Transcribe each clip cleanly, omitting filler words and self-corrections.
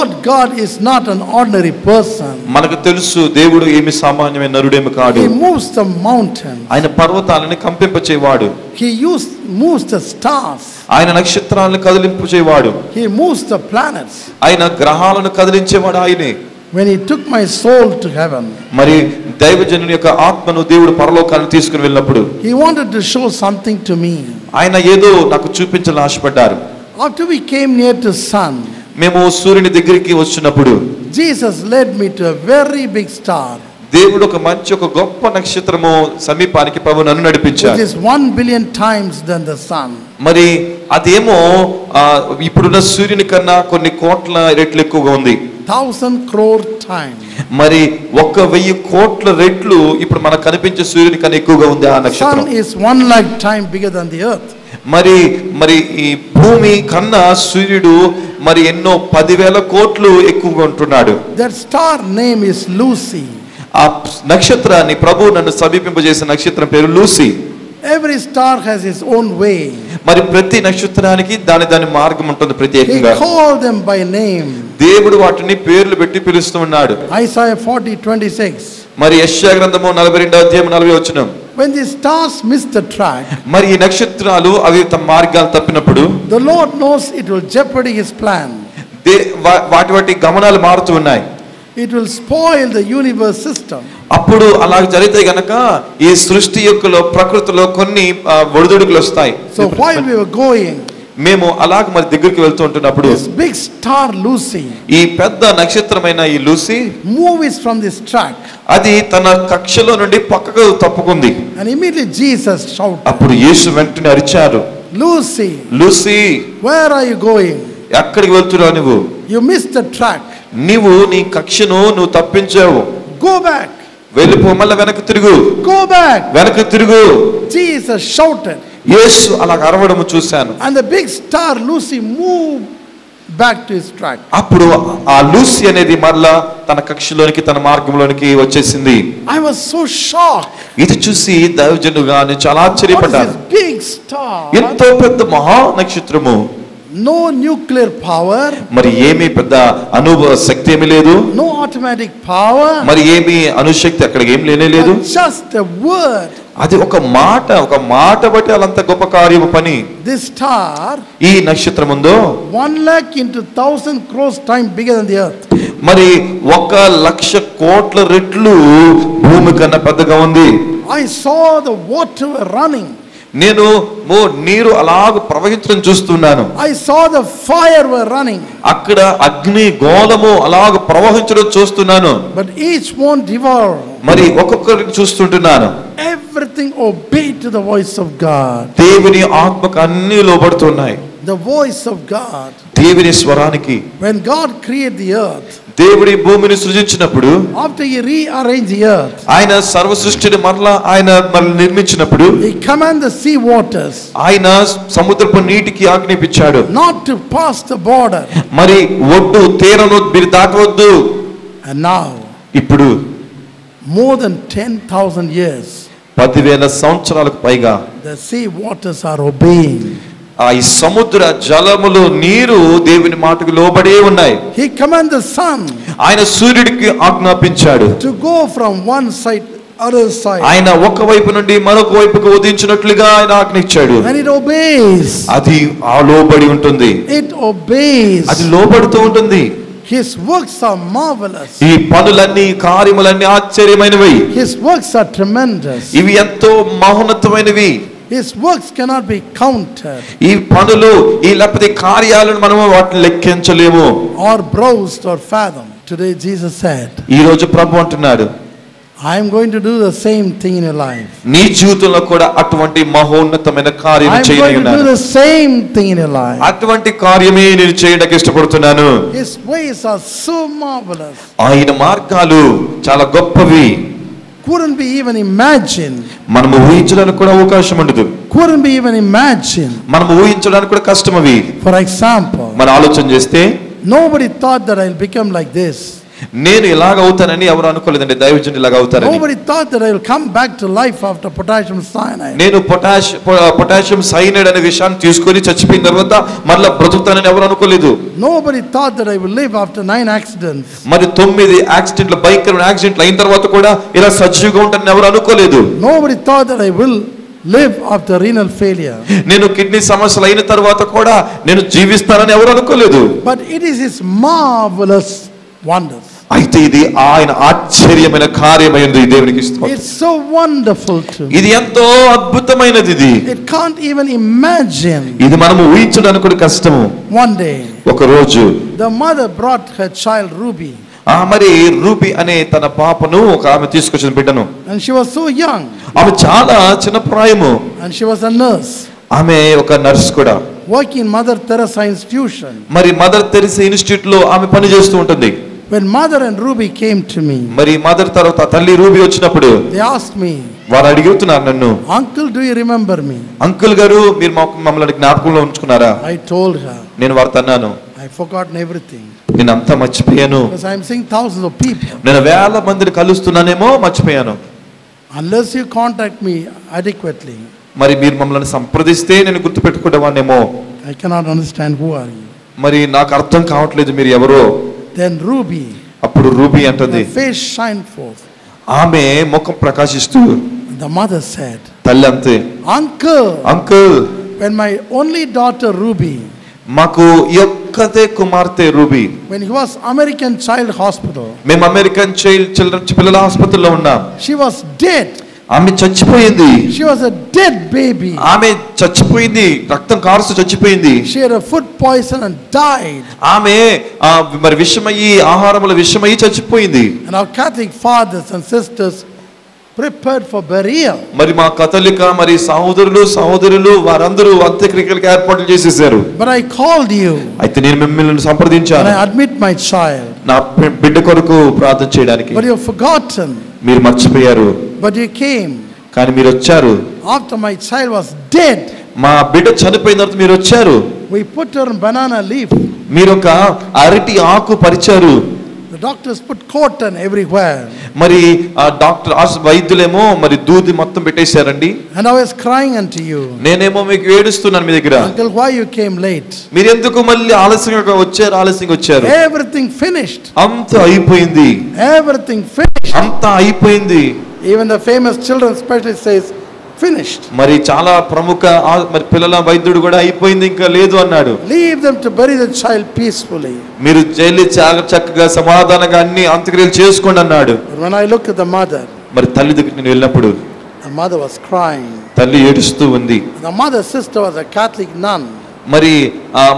Lord God is not an ordinary person. మనకు తెలుసు దేవుడు ఏమి సామాన్యమైన నరుడేమి కాడు. He moves the mountains. ఆయన పర్వతాలను కంపింపచేవాడు. He moves the stars. ఆయన నక్షత్రాలను కదిలింపచేవాడు. He moves the planets. ఆయన గ్రహాలను కదిలించేవాడు ఆయనే. When he took my soul to heaven, మరి దైవజనుని యొక్క ఆత్మను దేవుడు పరలోకానికి తీసుకుని వెళ్ళినప్పుడు he wanted to show something to me. ఆయన ఏదో నాకు చూపించాలని ఆశపడ్డారు. After we came near to sun, మేము సూర్యుని దగ్గరికి వచ్చినప్పుడు Jesus led me to a very big star. దేవుడు ఒక గొప్ప నక్షత్రము సమీపానికి ప్రభు నన్ను నడిపించారు. Which is 1 billion times than the sun. మరి అదేమో ఇప్పుడున్న సూర్యుని కన్నా కొన్ని కోట్ల రెట్లు ఎక్కువగా ఉంది. 1,000 crore times. మరి 1,000 కోట్ల రెట్లు ఇప్పుడు మనకు కనిపించే సూర్యుని కన్నా ఎక్కువగా ఉంది ఆ నక్షత్రం. Sun is 1 lakh times bigger than the earth. మరి ఈ భూమి కన్నా సూర్యుడు మరి ఎన్నో 10,000 కోట్లు ఎక్కువగా ఉంటున్నాడు. That star name is Lucy. ఆ నక్షత్రాన్ని ప్రభు నన్ను సమీపింపజేసిన నక్షత్రం పేరు Lucy. Every star has its own way. మరి ప్రతి నక్షత్రానికి దాని మార్గం ఉంటుంది ప్రత్యేకంగా. He called them by name. దేవుడు వాటిని పేర్లు పెట్టి పిలుస్తూ ఉన్నాడు. Isaiah 40:26. మరి యెషయా గ్రంథము 42వ అధ్యాయం 40వ వచనం. When the stars miss the track, మరి ఈ నక్షత్రాలు అవి తమ మార్గాలు తప్పినప్పుడు the Lord knows it will jeopardize his plan. వాటి గమనాలు మారుతూ ఉన్నాయి. It will spoil the universe system. అప్పుడు అలా జరిగితే గనక ఈ సృష్టి యొక్కలో ప్రకృతిలో కొన్ని ఒడిదుడుకులు వస్తాయి. So while we were going, మేము అలాగ మరి దగ్గరికి వెళ్తూ ఉంటున్నప్పుడు this big star Lucy, ఈ పెద్ద నక్షత్రమైన ఈ Lucy moves from this track. అది తన కక్షలో నుండి పక్కకు తప్పుకుంది. And immediately Jesus shouted. అప్పుడు యేసు వెంటనే అరిచారు, Lucy, Lucy, where are you going? ఎక్కడికి వెళ్తున్నావు నువ్వు? You missed the track. నీవు నీ కక్షను నువ్వు తప్పించావు. Go back. వెళ్ళిపో, మళ్ళీ వెనక్కి తిరుగు. Go back. వెనక్కి తిరుగు. Jesus shouted. యేసు అలా అరవడము చూశాను. And the big star Lucy moved back to his track. అప్పుడు ఆ లూసీ అనేది మళ్ళా తన కక్షలోనికి తన మార్గంలోనికి వచ్చేసింది. I was so shocked. ఇది చూసి దైవజనుగా నేను చాలా ఆశ్చర్యపడ్డాను. What is this big star? ఎంతో పెద్ద మహా నక్షత్రము. No nuclear power. మరి ఏమీ పెద్ద అనుభవ శక్తి ఏమీ లేదు. No automatic power. మరి ఏమీ అణుశక్తి అక్కడ ఏం లేనే లేదు. Just a word. అది ఒక మాట బట్టి అలంత గొప్ప కార్యము పని. This star, ఈ నక్షత్రం ఉందో 1 lakh into 1,000 crores times bigger than the earth. మరి 1,00,000 కోట్ల రెట్లు భూమి కన్నా పెద్దగా ఉంది. I saw the water running. నేను నీరు అలాగ ప్రవహించడం చూస్తున్నాను. I saw the fire were running. అక్కడ అగ్ని గోళము అలాగ ప్రవహించడం చూస్తున్నాను. But each one devoured. మరి ఒక్కొక్కరిని చూస్తుంటున్నాను. Everything obeyed to the voice of God. దేవుని ఆత్మకు అన్ని లోబడుతున్నాయి. The voice of God. దేవుని స్వరానికి. When God created the earth, దేవుడి భూమిని సృజించినప్పుడు, after he rearranged the earth, ఆయన సర్వ సృష్టిని మరలా ఆయన నిర్మించినప్పుడు, he commanded the sea waters, ఆయన సముద్రపు నీటికి ఆజ్ఞాపించాడు, not to pass the border. మరి ఒడ్డు తీరను మీరు దాటవద్దు. And now, ఇప్పుడు more than 10,000 years, 10,000 సంవత్సరాలకు పైగా the sea waters are obeying. ఈ సముద్ర జలములు నీరు దేవుని మాటకు లోబడే ఉన్నాయి. He commanded the sun, ఆయన సూర్యుడికి ఆజ్ఞాపించాడు, to go from one side other side. ఆయన ఒక వైపు నుండి మరొక వైపుకు ఉదించినట్లుగా ఆయన ఆజ్ఞించాడు. And it obeys. అది ఆ లోబడి ఉంటుంది. It obeys. అది లోబడుతూ ఉంటుంది. His works are marvelous. ఈ పనులన్నీ కార్యములన్నీ ఆశ్చర్యమైనవి. His works are tremendous. ఇవి ఎంతో మహోన్నతమైనవి. His works cannot be counted. ఈ పనులు ఈ లేకపోతే కార్యాలను మనము వాటిని లెక్కించలేము. Or browsed or fathomed. Today Jesus said, ఈ రోజు ప్రభు అంటున్నాడు, I am going to do the same thing in your life. నీ జీవితంలో కూడా అటువంటి మహోన్నతమైన కార్యం I am going to do the same thing in your life. అటువంటి కార్యమే నేను చేయడానికి ఇష్టపడుతున్నాను. His ways are so marvelous. ఆయన మార్గాలు చాలా గొప్పవి. Couldn't be even imagined. మనము ఊహించడానికి కూడా అవకాశం ఉండదు. Couldn't be even imagined. మనము ఊహించడానికి కూడా కష్టం అవి. For example, మన ఆలోచన చేస్తే, nobody thought that I'll become like this. నేను ఇలాగ అవుతానని ఎవరు అనుకోలేదండి, దైవజనుడు ఇలాగ అవుతారని. Nobody thought that I will come back to life after potassium cyanide. నేను పొటాషియం సైనైడ్ అనే విషయాన్ని తీసుకొని చచ్చిపోయిన తర్వాత మళ్ళీ బ్రతుకుతానని ఎవరు అనుకోలేదు. Nobody thought that I will live after 9 accidents. మరి 9 యాక్సిడెంట్లు, భయంకరమైన యాక్సిడెంట్లు అయిన తర్వాత కూడా ఇలా సజీవంగా ఉంటానని ఎవరు అనుకోలేదు. Nobody thought that I will live after renal failure. నేను కిడ్నీ సమస్యలు అయిన తర్వాత కూడా నేను జీవిస్తానని ఎవరు అనుకోలేదు. But it is his marvelous wonders. అయితే ఇది ఆయన ఆశ్చర్యమైన కార్యమైనది. దేవునికి స్తోత్రం. It's so wonderful to me. ఇది ఎంతో అద్భుతమైనది. ఇది It can't even imagine. ఇది మనము ఊహించడానికి కూడా కష్టము. One day ఒక రోజు the mother brought her child Ruby. మరి రూబీ అనే తన పాపను ఒక ఆమె తీసుకొచ్చిన బిడ్డను. And she was so young. ఆమె చాలా చిన్న ప్రాయము. And she was a nurse. ఆమె ఒక నర్స్ కూడా. Working in Mother Teresa Institution. మరి మదర్ తెరెసా ఇన్స్టిట్యూట్ లో ఆమె పని చేస్తూ ఉంటుంది. When Mother and Ruby came to me, మరి మదర్ తర్వాత తల్లి రూబీ వచ్చినప్పుడు they asked me, వారు అడుగుతున్నారు నన్ను, Uncle, do you remember me? Uncle గారు మీరు మమ్మల్ని జ్ఞాపకంలో ఉంచుకున్నారా? I told her. నేను వారితో అన్నాను, I forgotten everything. నేను అంతా మర్చిపోయాను. Because I am seeing thousands of people. నేను వేల మందిని కలుస్తున్నానేమో మర్చిపోయాను. Unless you contact me adequately, మరి మీరు మమ్మల్ని సంప్రదిస్తే నేను గుర్తుపెట్టుకునేవాన్నేమో. I cannot understand who are you. మరి నాకు అర్థం కావట్లేదు మీరు ఎవరో. Then Ruby, అప్పుడు రూబీ అంటుంది, her face shined forth. ఆమె ముఖం ప్రకాశిస్తూ The mother said, తల్లి అంతే, Uncle, uncle, when my only daughter Ruby, మాకు ఒక్కతే కుమార్తె ruby, when he was American Child Hospital, మేము అమెరికన్ చిల్డ్రన్ పిల్లల ఆసుపత్రిలో ఉన్నాం. she was dead. ఆమె చచ్చిపోయింది. She was a dead baby. ఆమె చచ్చిపోయింది, రక్తం కారుస్తూ చచ్చిపోయింది. She had a food poison and died. ఆమె మరి విషమయ్యి, ఆహారముల విషమయ్యి చచ్చిపోయింది. And our Catholic fathers and sisters prepared for burial. మరి మా కథలిక మరి సహోదరులు వారందరూ అంత్యక్రియలకు ఏర్పాట్లు చేసేసారు. But I called you. అయితే నేను మిమ్మల్ని సంప్రదించాను. And I admit my child. నా బిడ్డ కొరకు ప్రార్థన చేయడానికి. But you have forgotten. మీరు మర్చిపోయారు. But you came. కానీ మీరు వచ్చారు. After my child was dead, మా బిడ్డ చనిపోయిన తర్వాత మీరు వచ్చారు. we put her on banana leaf. మీరు ఒక అరటి ఆకు పరిచారు. The doctors put cotton everywhere. మరి ఆ డాక్టర్ వైద్యులేమో మరి దూది మొత్తం పెట్టేశారండి. And I was crying unto you. నేనేమో మీకు ఏడుస్తున్నాను మీ దగ్గర. Uncle, why you came late? మీరు ఎందుకు మళ్ళీ ఆలస్యంగా వచ్చారు? Everything finished. అంతా అయిపోయింది. Everything finished. అంతా అయిపోయింది. Even the famous children specialist says finished. మరి చాలా ప్రముఖ మరి పిల్లల వైద్యుడు కూడా అయిపోయింది, ఇంకా లేదు అన్నాడు. Leave them to bury the child peacefully. మీరు జైలు చక్కగా సమాధానంగా అన్ని అంత్యక్రియలు చేసుకోండి అన్నాడు. When I looked at the mother, మరి తల్లి దగ్గరికి నేను వెళ్ళినప్పుడు the mother was crying. తల్లి ఏడుస్తూ ఉంది. The mother's sister was a Catholic nun.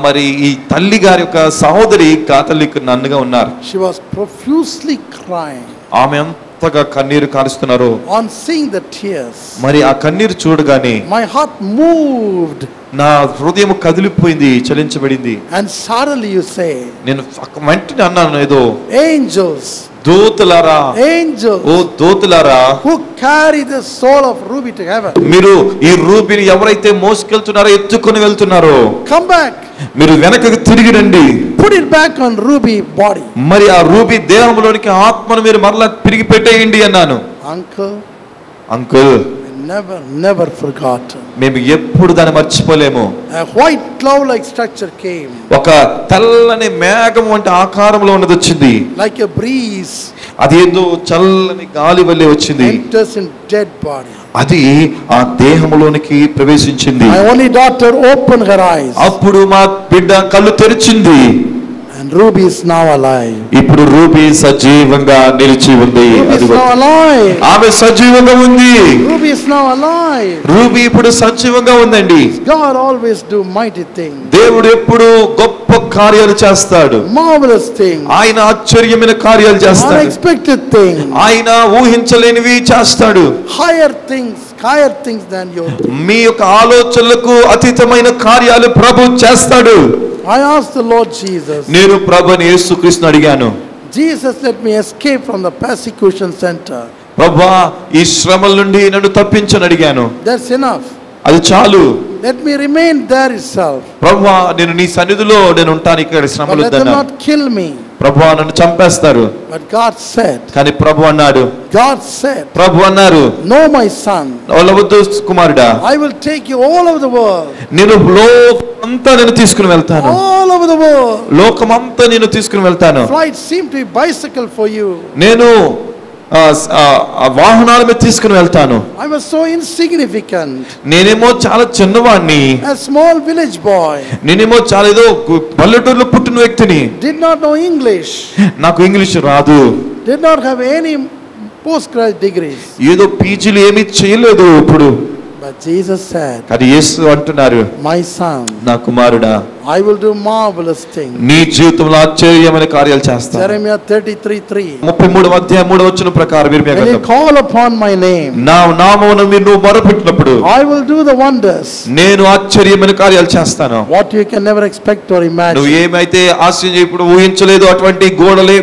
మరి ఈ తల్లి గారి యొక్క సహోదరి కాథలిక్ నన్నుగా ఉన్నారు. She was profusely crying. ఆమె ఎంతగా కన్నీరు కారుస్తున్నారు. On seeing the tears, మరి ఆ కన్నీరు చూడగానే my heart moved. నా హృదయం కదిలిపోయింది, చలించబడింది. And suddenly you say, నేను వెంటనే అన్నాను ఏదో, angels, దూతలారా, angels, oh దూతలారా, who carry the soul of Ruby to heaven, మీరు ఈ రూబీని ఎవరైతే మోసుకెళ్తున్నారో, ఎత్తుకొని వెళ్తున్నారో, come back, మీరు వెనకకు తిరిగి రండి. put it back on Ruby body. మరి ఆ రూబీ దేహంలోనికి ఆత్మను మీరు మరలా తిరిగి పెట్టేయండి అన్నాను. Uncle, never forgotten. మేము ఎప్పుడు దాన్ని మర్చిపోలేము. A white cloud like structure came. ఒక తెల్లని మేఘం వంటి ఆకారంలో ఉన్నది వచ్చింది. Like a breeze. అది ఏదో చల్లని గాలి వల్లే వచ్చింది. Enters in dead body. అది ఆ దేహంలోనికి ప్రవేశించింది. My only daughter opened her eyes. అప్పుడు మా బిడ్డ కళ్ళు తెరిచింది. And Ruby is now alive. ఇప్పుడు రూబీ సజీవంగా నిలిచి ఉంది. ఆమె సజీవంగా ఉంది. Ruby is now alive. Ruby ఇప్పుడు సజీవంగా ఉందండి. God always do mighty things. దేవుడు ఎప్పుడు గొప్ప కార్యాలు చేస్తాడు. Marvelous things. ఆయన ఆశ్చర్యమైన కార్యాలు చేస్తాడు. Unexpected things. ఆయన ఊహించలేనివి చేస్తాడు. Higher things than your things. మీ యొక్క ఆలోచనలకు అతీతమైన కార్యాలు ప్రభు చేస్తాడు. I asked the Lord Jesus. నేను ప్రభుని యేసుక్రీస్తుని అడిగాను, Jesus, let me escape from the persecution center. ప్రభువా ఈ శ్రమల నుండి నన్ను తప్పించని అడిగాను. That's enough. అది చాలు. Let me remain there itself. ప్రభువా నేను నీ సన్నిధిలో నేను ఉంటాను, ఇక్కడ శ్రమలు But let them వద్దన్నా. not kill me. ప్రభువా నన్ను చంపేస్తారు. But God said, కానీ ప్రభు అన్నాడు, God said, ప్రభు అన్నారు, no my son, వద్దు కుమారుడా, I will take you all over the world. నేను లోకమంతా నేను తీసుకుని వెళ్తాను. All over the world. లోకమంతా నేను తీసుకుని వెళ్తాను. Flight seemed to be bicycle for you. నేను వాహనాల మీద తీసుకుని వెళ్తాను. I was so insignificant. నేనేమో చాలా చిన్నవాడిని. A small village boy. నేనేమో చాలా ఏదో పల్లెటూరులో పుట్టిన వ్యక్తిని. Did not know English. నాకు ఇంగ్లీష్ రాదు. Did not have any postgraduate degrees. ఏదో పీజీలు ఏమీ చేయలేదు ఇప్పుడు. But Jesus said, అది యేసు అంటున్నారు, my son, నా కుమారుడా, I will do marvelous things. నీ జీవితంలో ఆశ్చర్యమైన కార్యాలు చేస్తాను. Jeremiah 33:3. 33వ అధ్యాయం 3వ వచనం ప్రకారం When you call upon my name, నా నామమును మీరు మొరపెట్టినప్పుడు I will do the wonders. నేను ఆశ్చర్యమైన కార్యాలు చేస్తాను. What you can never expect or imagine. నువ్వు ఏమైతే ఆశించి ఇప్పుడు ఊహించలేదు అటువంటి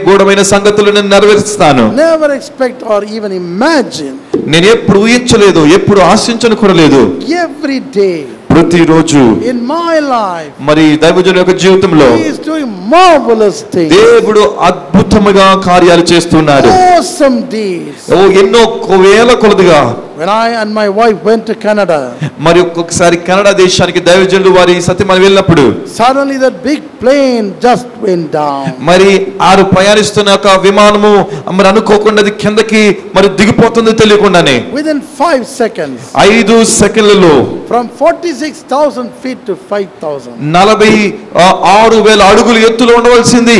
గూఢమైన సంగతులు నేను నెరవేరుస్తాను. Never expect or even imagine. నేను ఎప్పుడు ఊహించలేదు, ఎప్పుడు ఆశించను కూడా లేదు. Every day, ప్రతిరోజు in my life, మరి దైవజనుని యొక్క జీవితంలో he is doing marvelous things. దేవుడు అద్భుతముగా కార్యాలు చేస్తున్నాడు. Awesome deeds. ఎన్నో వేల కొలదిగా. When I and my wife went to Canada, మరి ఒక్కొక్కసారి కెనడా దేశానికి దైవజనులు వారి సత్యమని వెళ్ళినప్పుడు suddenly that big plane just went down. మరి ఆరు ప్రయాణిస్తున్న ఒక విమానము మరి అనుకోకుండా అది కిందకి మరి దిగిపోతుంది తెలియకుండానే. Within 5 seconds. 5 సెకండ్లలో From 46,000 feet to 5,000. 46,000 అడుగులు ఎత్తులో ఉండవలసింది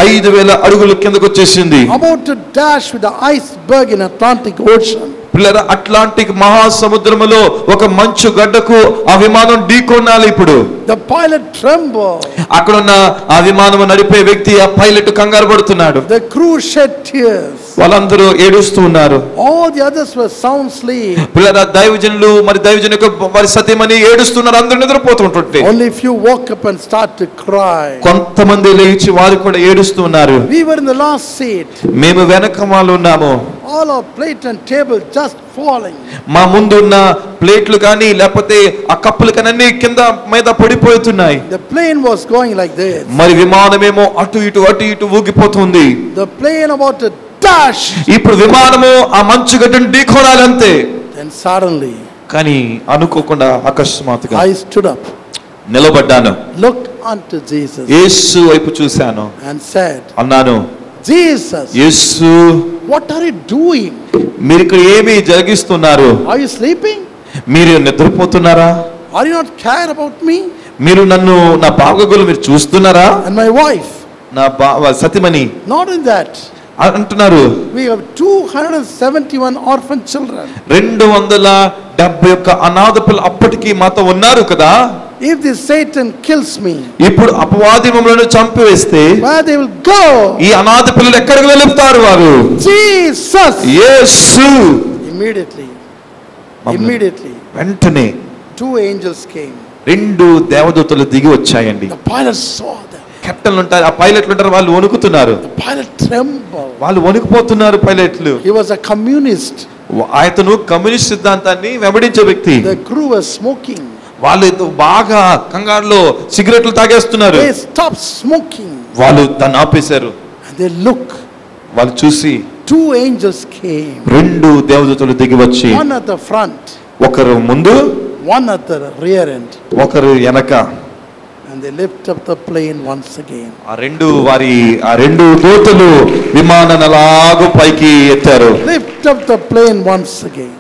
5,000 అడుగులు కిందకు వచ్చేసింది. About to dash with the iceberg in Atlantic Ocean. పిల్లరా, అట్లాంటిక్ మహాసముద్రములో ఒక మంచు గడ్డకు ఆ విమానం ఢీకొనాలి ఇప్పుడు. The pilot trembled. అక్కడున్న ఆ విమానం నడిపే వ్యక్తి, ఆ పైలట్ కంగారు పడుతున్నాడు. The crew shed tears. వాళ్ళందరూ ఏడుస్తూ ఉన్నారు. All the others were sound asleep. పిల్లరా, దైవజనులు మరి దైవజను వారి సత్యమని ఏడుస్తున్నారు, అందరూ నిద్రపోతుంటే Only few woke up and start to cry. కొంతమంది లేచి వారు కూడా ఏడుస్తున్నారు. We were in the last seat. మేము వెనకమాలు ఉన్నాము. All our plate and table just falling. మా ముందున్న ప్లేట్లు కానీ లేకపోతే ఆ కప్పులు కానీ అన్ని కింద మీద పడిపోతున్నాయి. The plane was going like this. మరి విమానమేమో అటు ఇటు ఊగిపోతుంది. The plane about to dash. ఇప్పుడు విమానము ఆ మంచు గడ్డను ఢీకొనాలి అంతే. Then suddenly, కానీ అనుకోకుండా అకస్మాత్తుగా I stood up, నిలబడ్డాను. looked unto Jesus, యేసు వైపు చూశాను, and said, అన్నాను, Jesus, Yesu, what are you doing? మీరు ఇక్కడ ఏమి జరిగిస్తున్నారు? Are you sleeping? మీరు నిద్రపోతున్నారా? Are you not care about me మీరు నన్ను నా బాగోగులు మీరు చూస్తున్నారా? and my wife? నా సతిమణి Not in that. అంటున్నారు. We have 271 orphan children. 271 అనాథ పిల్లలు అప్పటికి మాతో ఉన్నారు కదా. If this Satan kills me, ఇప్పుడు అపవాది మమ్మల్ని చంపివేస్తే where they will go? ఈ అనాథ పిల్లలు ఎక్కడికి వెళ్తారు? వారు Jesus. యేసు. Immediately వెంటనే 2 angels came. 2 దేవదూతలు దిగి వచ్చాయండి. The pilot saw them. కెప్టెన్లు ఉంటారు, ఆ పైలట్లు ఉంటారు, వాళ్ళు వణుకుతున్నారు. The pilot trembled. వాళ్ళు వణుకుపోతున్నారు పైలట్లు. He was a communist. ఆయనను కమ్యూనిస్ట్ సిద్ధాంతాన్ని వెంబడించే వ్యక్తి. The crew was smoking. వాళ్ళు బాగా కంగారులో సిగరెట్లు తాగేస్తున్నారు. They stopped smoking. వాళ్ళు దాన్ని ఆపేశారు. And they look. వాళ్ళు చూసి 2 angels came. 2 దేవదూతలు దిగి వచ్చి, One at the front, ఒకరు ముందు, one at the rear end. ఒకరు వెనక. And they lift up the plane once again. ఆ 2 దూతలు విమానాన్ని అలాగూ పైకి ఎత్తారు. Lift up the plane once again.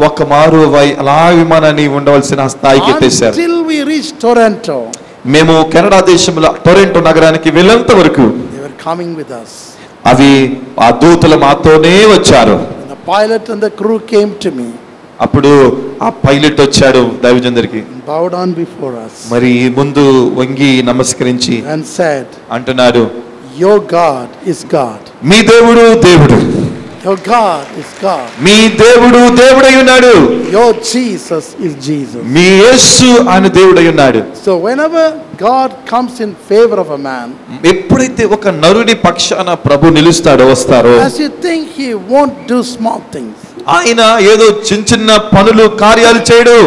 ఒక్క మారు అలా విమానాన్ని ఉండవలసిన స్థాయికి ఎత్తేశారు. Until we reached Toronto. మేము కెనడా దేశంలో టొరంటో నగరానికి వెళ్ళేంత వరకు They were coming with us. అవి ఆ దూతలు మాతోనే వచ్చారు. And the pilot and the crew came to me. అప్పుడు ఆ పైలట్ వచ్చాడు దైవజనుడికి. Bowed down before us. మరి ముందు వంగి నమస్కరించి and said, అంటున్నాడు, your God is God. మీ దేవుడు దేవుడు. Your God is God. మీ దేవుడు దేవుడై ఉన్నాడు. Your Jesus is Jesus. మీ యేసు ఆయన దేవుడై ఉన్నాడు. So whenever God comes in favor of a man, ఎప్పుడైతే ఒక నరుని పక్షాన ప్రభు నిలుస్తాడో వస్తారో, as you think he won't do small things, ఆయన ఏదో చిన్న చిన్న పనులు కార్యాలు చేయడు.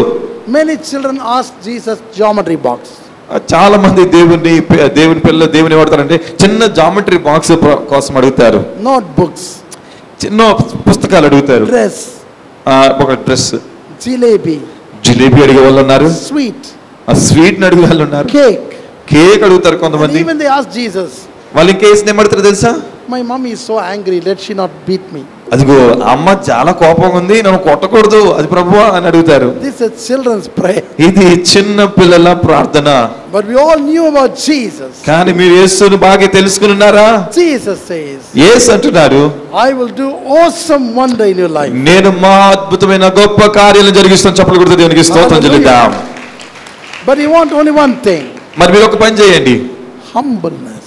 Many children ask Jesus geometry box. చాలా మంది దేవుని పిల్లలు దేవుని వాడతారంటే చిన్న జామెట్రీ బాక్స్ కోసం అడుగుతారు. Notebooks. చిన్న పుస్తకాలు అడుగుతారు. Dress. ఒక డ్రెస్. జిలేబీ అడిగే వాళ్ళు ఉన్నారు. స్వీట్ అడిగే వాళ్ళు ఉన్నారు. కేక్ అడుగుతారు కొంతమంది. Even they ask Jesus. వాళ్ళు ఇంకేం ఏమడుతారు తెలుసా? My mommy is so angry, let she not beat me. అదిగో అమ్మ చాలా కోపంగా ఉంది, నన్ను కొట్టకూడదు అది ప్రభువా అని అడుగుతారు. This is children's prayer. ఇది చిన్న పిల్లల ప్రార్థన. But we all knew about Jesus. కానీ మీరు యేసుని బాగా తెలుసుకున్నారా? Jesus says, యేసు అంటున్నారు, I will do awesome wonder in your life. నేను మా అద్భుతమైన గొప్ప కార్యాలను జరిగిస్తాను. చప్పట్లు కొడుతూ దేవునికి స్తోత్రం చెల్లిద్దాం. But you want only one thing. మరి మీరు ఒక పని చేయండి. Humbleness.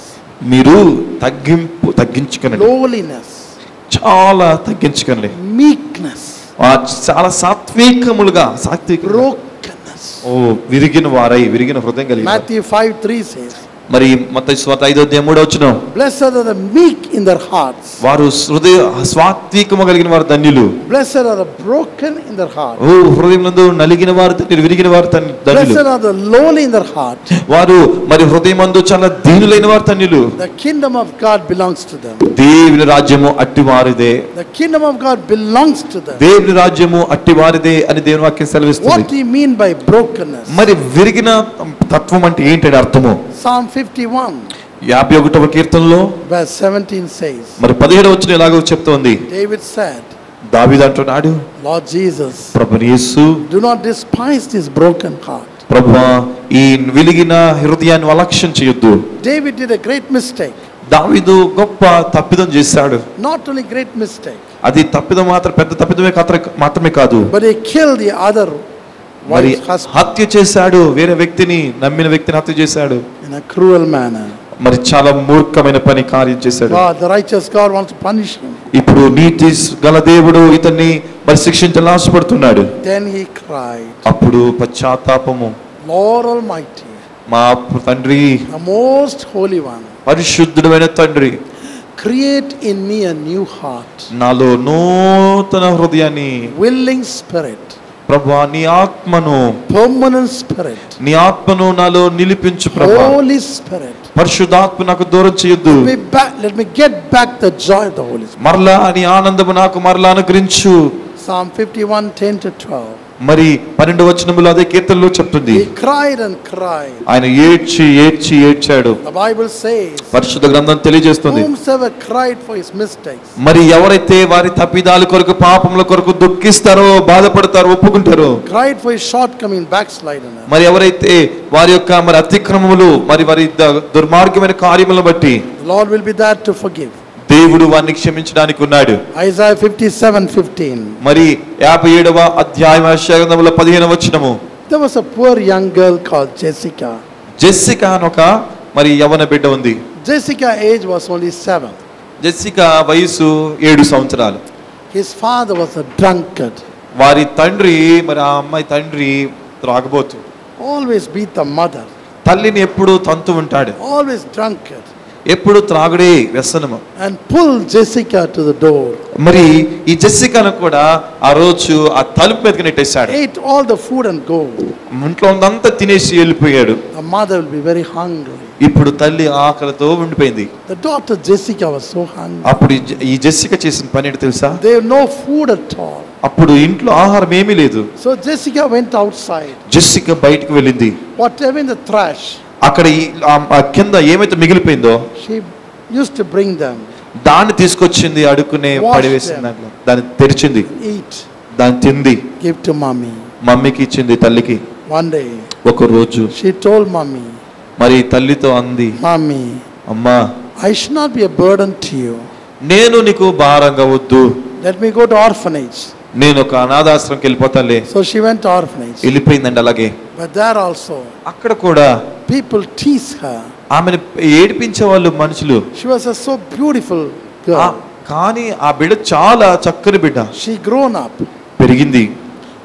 మీరు తగ్గించుకోండి. Lowliness. చాలా తగ్గించుకోండి. Meekness. చాలా సాత్వికములుగా brokenness. విరిగిన హృదయం కలిగి. Matthew 5:3 says, మరి మత్తయి సువార్త 5:3 Blessed are the meek in their hearts. వారు హృదయ సాత్వికము కలిగిన వారు ధన్యులు. Blessed are the broken in their heart. హృదయమునందు నలిగిన వారు ధన్యులు, విరిగిన వారు ధన్యులు. Blessed are the lowly in their heart. వారు మరి హృదయమందు చాలా దీనులైన వారు ధన్యులు. The kingdom of God belongs to them. దేవుని రాజ్యము అట్టివారిదే. The kingdom of God belongs to them. దేవుని రాజ్యము అట్టివారిదే అని దేవుని వాక్యం సెలవిస్తుంది. What do you mean by brokenness? మరి విరిగిన తత్వం అంటే ఏంటంటే అర్థము? Psalm 51 51వ కీర్తనలో verse 17 says, మరి 17వ వచనం ఇలాగ చెప్తోంది. David said, దావీదు అంటున్నాడు, Lord Jesus, ప్రభువైన యేసు, do not despise this broken heart. ప్రభువా ఈ విరిగిన హృదయాన్ని అలక్ష్యం చేయొద్దు. David did a great mistake. దావీదు గొప్ప తప్పిదం చేశాడు. Not only great mistake, అది తప్పిదం పెద్ద తప్పిదమే మాత్రమే కాదు, but he killed the other మరి హత్య చేశాడు. వేరే వ్యక్తిని, నమ్మిన వ్యక్తిని హత్య చేశాడు in a cruel manner. మరి చాలా మూర్ఖమైన కార్యం చేశాడు. The righteous God wants to punish him. ఇప్పుడు నీతి గల దేవుడు ఇతన్ని మరి శిక్షించాలని ఆశపడుతున్నాడు. Then he cried, అప్పుడు పశ్చాత్తాపము, Lord Almighty, మా తండ్రి, the most holy one, పరిశుద్ధుడైన తండ్రి, create in me a new heart, నాలో నూతన హృదయాన్ని, willing spirit, ప్రభువా నీ ఆత్మను, permanent spirit, నీ ఆత్మను నాలో నిలిపించు ప్రభువా. Holy Spirit, పరిశుద్ధాత్మ నాకు దూరం చేయొద్దు. let me get back the joy of the Holy Spirit. మరలా నీ ఆనందము నాకు మరలా అనుగ్రహించు. Psalm 51:10-12. మరి 12వ వచనములో అదే కీర్తనలో చెప్తుంది. He cried and cried. ఆయన ఏడ్చాడు. The Bible says, పరిశుద్ధ గ్రంథం తెలియజేస్తుంది, whomsoever cried for his mistakes. మరి ఎవరైతే వారి తప్పిదాల కొరకు, పాపముల కొరకు దుఃఖిస్తారో, బాధపడతారో, ఒప్పుకుంటారో, cried for his shortcoming, backsliding, మరి ఎవరైతే వారి యొక్క మరి అతిక్రమములు, మరి వారి దుర్మార్గమైన కార్యములను బట్టి, the Lord will be there to forgive. దేవుడు వారిని క్షమించడానికి ఉన్నాడు. Isaiah 57:15. మరి 57వ అధ్యాయం యెషయా గ్రంథంలో 15వ వచనము. There was a poor young girl called Jessica. Jessica అనొక మరి యవన బిడ్డ ఉంది. Jessica age was only 7. Jessica వయసు 7 సంవత్సరాలు. His father was a drunkard. వారి తండ్రి, మరి ఆ అమ్మాయి తండ్రి త్రాగబోతు. Always beat the mother. తల్లిని ఎప్పుడు తంతు ఉంటాడు. Always drunkard. ఎప్పుడు త్రాగుడే వ్యసనము. And pull Jessica to the door. మరి ఈ జెస్సికాను కూడా ఆ రోజు ఆ తలుపు మీదకి నెట్టేశాడు. Ate all the food and go. ఇంట్లో ఉందంతా తినేసి వెళ్ళిపోయాడు. The mother will be very hungry. ఇప్పుడు తల్లి ఆకలితో ఉండిపోయింది. The daughter Jessica was so hungry. అప్పుడు ఈ జెస్సికా చేసిన పని ఏంటి తెలుసా? They have no food at all. అప్పుడు ఇంట్లో ఆహారం ఏమీ లేదు. So Jessica went outside. Jessica బయటికి వెళ్ళింది. Whatever in the trash, అక్కడ కింద ఏమైతే మిగిలిపోయిందో she used to bring them. దాన్ని తీసుకొచ్చింది, అడుక్కునే పడివేసింది, దాంట్లో దాన్ని తెరిచింది, Eat. దాన్ని తింది, Give to mommy. మమ్మీకి ఇచ్చింది, తల్లికి. One day ఒక రోజు she told mommy, మరి తల్లితో అంది, Mommy, అమ్మా, I should not be a burden to you. నేను నీకు భారంగా వద్దు, Let me go to orphanage. నేను ఒక అనాథాశ్రమంకి వెళ్ళిపోతానులే. So she went to orphanage. వెళ్ళిపోయిందండి. అలాగే But there also అక్కడ కూడా people tease her. ఆమెను ఏడిపించే వాళ్ళు మనుషులు. She was a so beautiful girl. కానీ ఆ బిడ్డ చాలా చక్కని బిడ్డ. She grown up. పెరిగింది.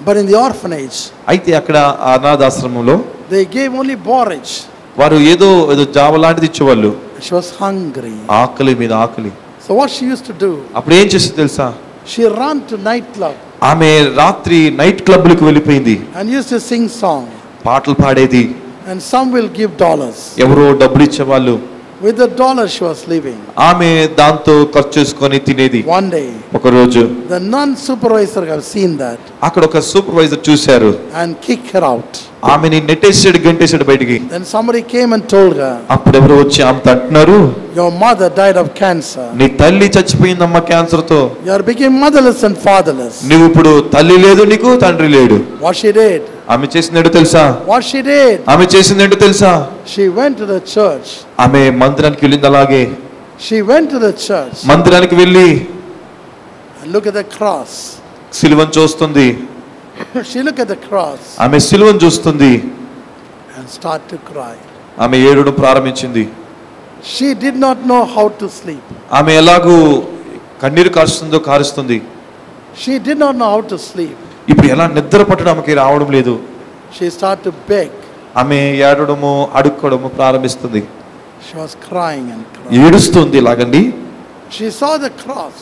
But in the orphanage, అయితే అక్కడ అనాథాశ్రమంలో they gave only porridge. వారు ఏదో జావ లాంటిది ఇచ్చేవాళ్ళు. She was hungry. ఆకలి మీద ఆకలి. So what she used to do? అప్పుడు ఏం చేస్తుంది తెలుసా? She ran to nightclub ఆమె రాత్రి నైట్ క్లబ్లకు వెళ్ళిపోయింది. and used to sing song. పాటలు పాడేది. And some will give dollars. ఎవరో డబ్బులు ఇచ్చేవాళ్ళు. With the dollar she was living. ఆమె దాంతో ఖర్చు చేసుకొని తినేది. One day, ఒక రోజు the nun supervisor have seen that అక్కడ ఒక సూపర్వైజర్ చూశారు. and kicked her out. ఆమెని నెట్టేసాడు, గంటేసాడు బయటికి. Then somebody came and told her, అప్పుడు ఎవరు వచ్చి ఆమె అంటున్నారు, your mother died of cancer. నీ తల్లి చచ్చిపోయిందమ్మా క్యాన్సర్ తో. You are became motherless and fatherless. నువ్వు ఇప్పుడు తల్లి లేదు, నీకు తండ్రి లేడు. What she did? ఆమె చేసిందేంటో తెలుసా? What she did? ఆమె చేసిందేంటో తెలుసా? She went to the church. ఆమె మందిరానికి వెళ్ళింది. అలాగే She went to the church మందిరానికి వెళ్ళి and look at the cross. సిలువను చూస్తుంది. She looked at the cross ఆమె సిలువను చూస్తుంది. and started to cry. ఆమె ఏడవడం ప్రారంభించింది. She did not know how to sleep. ఆమె ఎలాగూ కన్నీరు కారుస్తుంది. She did not know how to sleep. ఇప్పుడు ఎలా నిద్ర పట్టడం ఆమెకి రావడం లేదు. She started to beg. ఆమె ఏడవడము, అడుక్కోవడము ప్రారంభిస్తుంది. She was crying and crying. ఏడుస్తుంది లాగండి. She saw the cross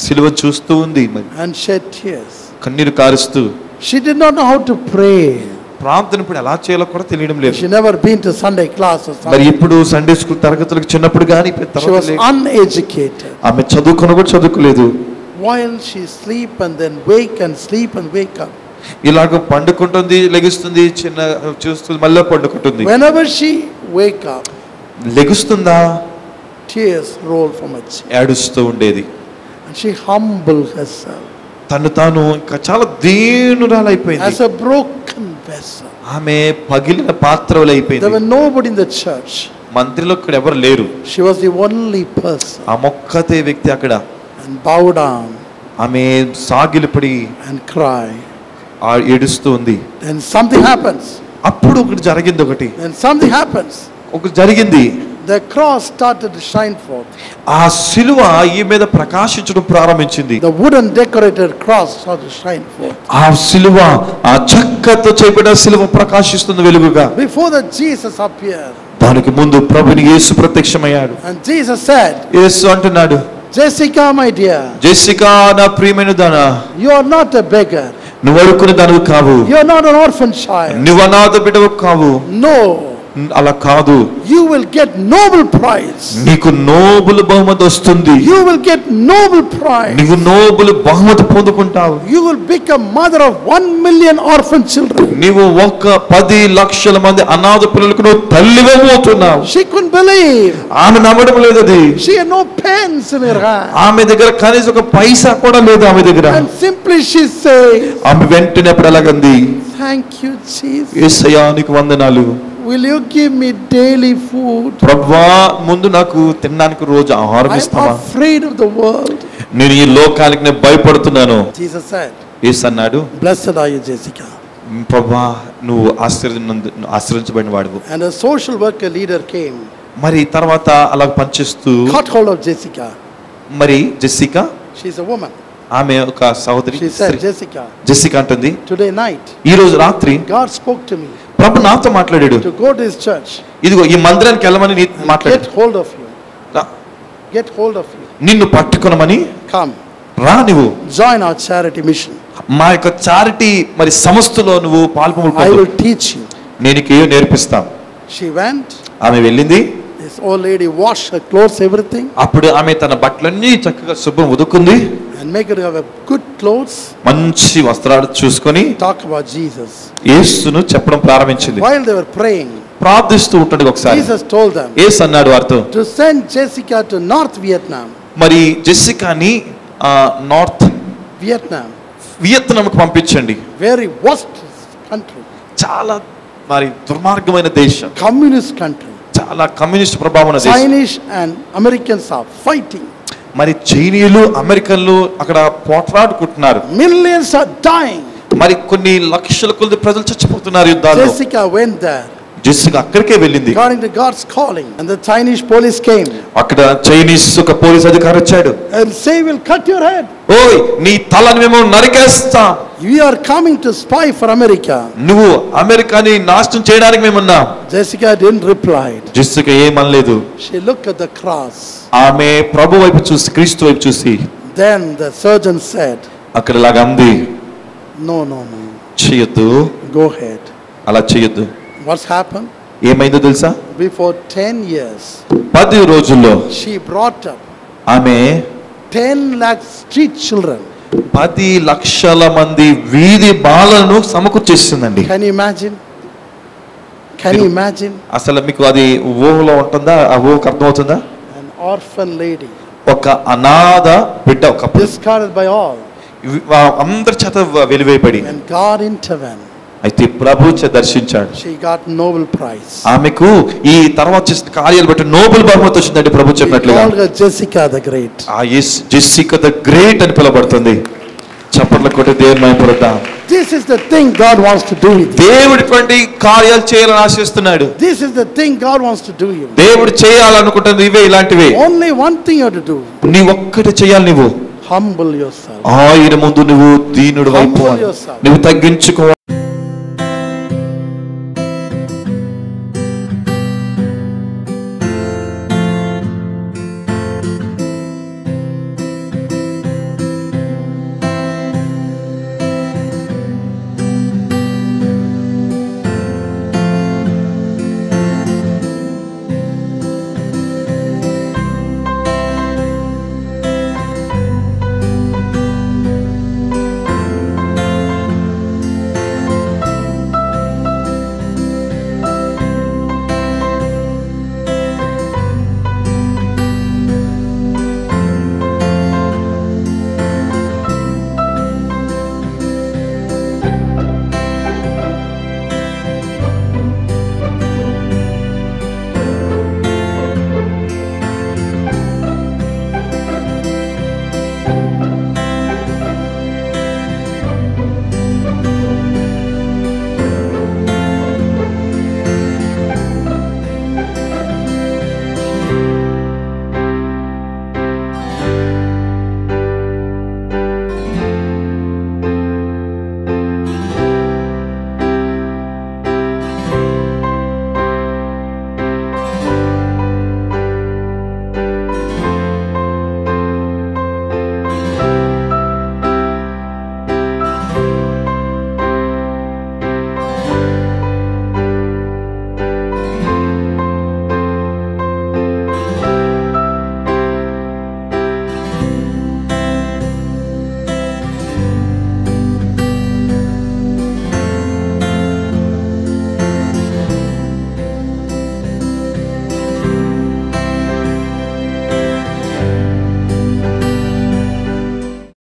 సిలువ చూస్తూ ఉంది, and shed tears. కన్నీరు కారుస్తూ. She did not know how to pray. ప్రార్థన ఇప్పుడు ఎలా చేయాలో కూడా తెలియడం లేదు. She never been to Sunday class or మరి something. ఇప్పుడు సండే స్కూల్ తరగతులకు చిన్నప్పుడు కానీ She was uneducated. ఆమె చదువుకొని కూడా చదువుకోలేదు. While she sleep and then wake and sleep and wake up. ఇలాగ పండుకుంటుంది, లెగుస్తుంది, చిన్న చూస్తుంది, మళ్ళీ పండుకుంటుంది. Whenever she wake up, లెగుస్తుందా, tears roll from her cheek. ఏడుస్తూ ఉండేది. And she humbled herself తాను ఇంకా చాలా దీనురాలైపోయింది. as a broken vessel. ఆమె పగిలిన పాత్రలు There అయిపోయింది. were nobody in the church. మందిరంలో ఇక్కడ ఎవరు లేరు. She was the only person. ఆ మొక్కతే వ్యక్తి అక్కడ. And bow down ఆమె సాగిలిపడి and cry. ఏడుస్తూ ఉంది. Then something happens. అప్పుడు ఒకటి జరిగింది. Then something happens. ఒకటి జరిగింది. The cross started to shine forth. ఆ సిలువ ఈ మీద ప్రకాశించడం ప్రారంభించింది. The wooden decorated cross started to shine forth. ఆ సిలువ, ఆ చెక్కతో చేయబడిన సిలువ ప్రకాశిస్తుంది వెలుగుగా. Before that Jesus appeared. దానికి ముందు ప్రభుని యేసు ప్రత్యక్షమయ్యాడు. And Jesus said, యేసు అంటున్నాడు, Jessica my dear, జెసికా నా ప్రియమైన దానా, you are not a beggar. నువ్వు అడుక్కునే దానివి కావు. You are not an orphan child. నువ్వు అనాథ బిడ్డవు కావు. No. అలా కాదు. You will get noble prize. నీకు నోబుల్ బహుమతి వస్తుంది. You will get noble prize. నీవు నోబుల్ బహుమతి పొందుకుంటావు. You will become mother of 1 million orphan children. నీవు 10 లక్షల మంది అనాథ పిల్లలకు నువ్వు తల్లివవుతున్నావు. She couldn't believe. ఆమె నమ్మడం లేదు అది. She had no pence in her hand. ఆమె దగ్గర కనీసం ఒక పైసా కూడా లేదు ఆమె దగ్గర. And simply she says, ఆమె వెంటనే అప్పుడు ఎలాగంది, thank you Jesus. యేసయ్యా నీకు వందనాలు. Will you give me daily food? ప్రభువా ముందు నాకు తినడానికి రోజు ఆహారం I'm ఇస్తావా? afraid of the world. నేను ఈ లోకానికి నేను భయపడుతున్నాను. Jesus said, యేసు అన్నాడు, blessed are you Jessica. ప్రభువా నువ్వు ఆశీర్వదించబడిన వాడువు. And a social worker leader came. మరి తర్వాత అలా పనిచేస్తూ Caught hold of Jessica. మరి జెసికా, She's a woman. ఆమె ఒక సహోదరి. She said, Jessica, జెసికా అంటుంది, today night ఈ రోజు రాత్రి God spoke to me ప్రభు నాతో మాట్లాడాడు. to go to his church. ఇదిగో ఈ మందిరానికి వెళ్ళమని Get మాట్లాడాడు. hold of you. Get hold of you. నిన్ను పట్టుకొనమని, Come. రా నువ్వు Join our charity mission. మా యొక్క చారిటీ మరి సంస్థలో నువ్వు I పాల్పొందు. will teach you. నేను నీకు నేర్పిస్తాను. She went. ఆమె వెళ్ళింది. This old lady washed her clothes, everything. అప్పుడు ఆమె తన బట్టలన్నీ చక్కగా శుభ్రం ఉదుకుంది. And make her have a good clothes. మంచి వస్త్రాలు చూసుకొని Talk about Jesus. యేసును చెప్పడం ప్రారంభించింది. While they were praying, ప్రార్థిస్తూ ఉంటుంది ఒకసారి. Jesus told them యేసు అన్నాడు వారితో, to send Jessica to North Vietnam. మరి జెసికాని నార్త్ వియత్నాంకు పంపించండి. Very worst country. చాలా మరి దుర్మార్గమైన దేశం. Communist country. చాలా కమ్యూనిస్ట్ ప్రభావం ఉన్న దేశం. Chinese and Americans are fighting. మరి చైనీయులు అమెరికన్లు అక్కడ పోట్లాడుకుంటున్నారు. Millions are dying. మరి కొన్ని లక్షల కొద్ది ప్రజలు చచ్చిపోతున్నారు యుద్ధాల్లో. Jessica went there. జెసికా అక్కడికే వెళ్ళింది. According to God's calling. And the Chinese police came. అక్కడ చైనీస్ ఒక పోలీస్ అధికారి వచ్చాడు. And say, we'll cut your head. ఓయ్ నీ తలని మేము నరికేస్తాం. We are coming to spy for America. నువ్వు అమెరికాని నాశనం చేయడానికి మేమున్నాం. Jessica didn't reply. జెసికా ఏమనలేదు. She looked at the cross. ఆమె ప్రభు వైపు చూసి, క్రీస్తు వైపు చూసి, Then the surgeon said, అక్కడ ఇలాగ అంది, no. చేయొద్దు, Go ahead. అలా చేయొద్దు. What's happened? ఏమైందో తెలుసా? Before 10 years, 10 రోజుల్లో she brought up ఆమె 10 lakh street children. 10 లక్షల మంది వీధి బాలలను సమకూర్చేసిందండి. Can you imagine? Can you imagine? అసలు మీకు అది ఊహలో ఉంటుందా? ఆ ఊహకు అర్థమవుతుందా? An orphan lady, ఒక అనాథ బిడ్డ, ఒక discarded by all, అందరి చేత వెలివేయబడి, and God intervened. అయితే ప్రభు దర్శించాడు. She got Nobel Prize. ఆమెకు ఈ తర్వాత చేసిన కార్యాలు బట్టి నోబెల్ బహుమతి వచ్చిందండి. ప్రభు చెప్పినట్లుగా He called her Jessica the Great. Jessica the great అని పిలువబడుతుంది. చప్పట్లు కొట్టి దేవుని మహిమపరుద్దాం. This is the thing God wants to do with you. దేవుడు ఇటువంటి కార్యాలు చేయాలని ఆశిస్తున్నాడు. This is the thing God wants to do you. దేవుడు చేయాలనుకుంటుంది ఇవే ఇలాంటివే. Only one thing you have to do. నీ ఒక్కటి చేయాలి. నువ్వు Humble yourself. ఆయన ముందు నువ్వు దీనుడు వైపు Humble yourself. నువ్వు తగ్గించుకో.